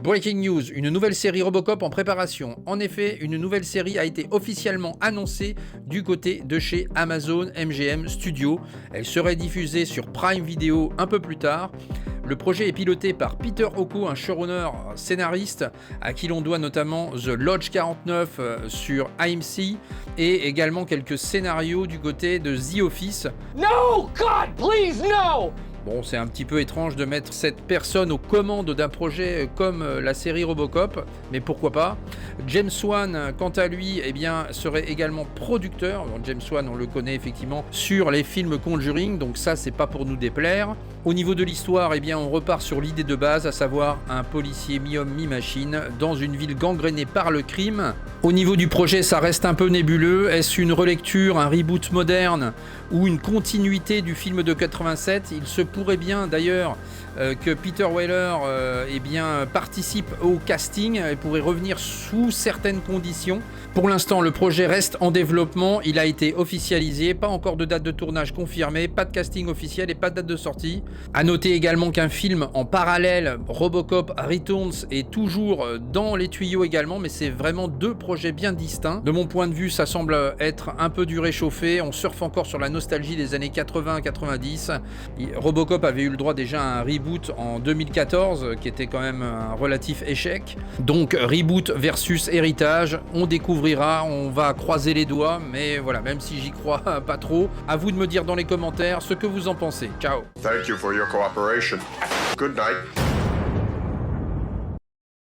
Breaking news, une nouvelle série Robocop en préparation. En effet, une nouvelle série a été officiellement annoncée du côté de chez Amazon MGM Studios. Elle serait diffusée sur Prime Video un peu plus tard. Le projet est piloté par Peter Ocko, un showrunner scénariste à qui l'on doit notamment The Lodge 49 sur AMC et également quelques scénarios du côté de The Office. No, God, please, no! Bon, c'est un petit peu étrange de mettre cette personne aux commandes d'un projet comme la série Robocop, mais pourquoi pas. James Wan, quant à lui, eh bien, serait également producteur. Donc, James Wan, on le connaît effectivement sur les films Conjuring, donc ça, c'est pas pour nous déplaire. Au niveau de l'histoire, eh bien, on repart sur l'idée de base, à savoir un policier mi-homme, mi-machine, dans une ville gangrénée par le crime. Au niveau du projet, ça reste un peu nébuleux. Est-ce une relecture, un reboot moderne ou une continuité du film de 87 ? Il se pourrait bien d'ailleurs que Peter Weller eh bien, participe au casting et pourrait revenir sous certaines conditions. Pour l'instant, le projet reste en développement, il a été officialisé, pas encore de date de tournage confirmée, pas de casting officiel et pas de date de sortie. A noter également qu'un film en parallèle, Robocop Returns, est toujours dans les tuyaux également, mais c'est vraiment deux projets bien distincts. De mon point de vue, ça semble être un peu du réchauffé, on surfe encore sur la nostalgie des années 80-90. Robocop avait eu le droit déjà à un reboot en 2014, qui était quand même un relatif échec. Donc reboot versus héritage, on découvrira, on va croiser les doigts, mais voilà, même si j'y crois pas trop, à vous de me dire dans les commentaires ce que vous en pensez. Ciao. Thank you for your cooperation. Good night.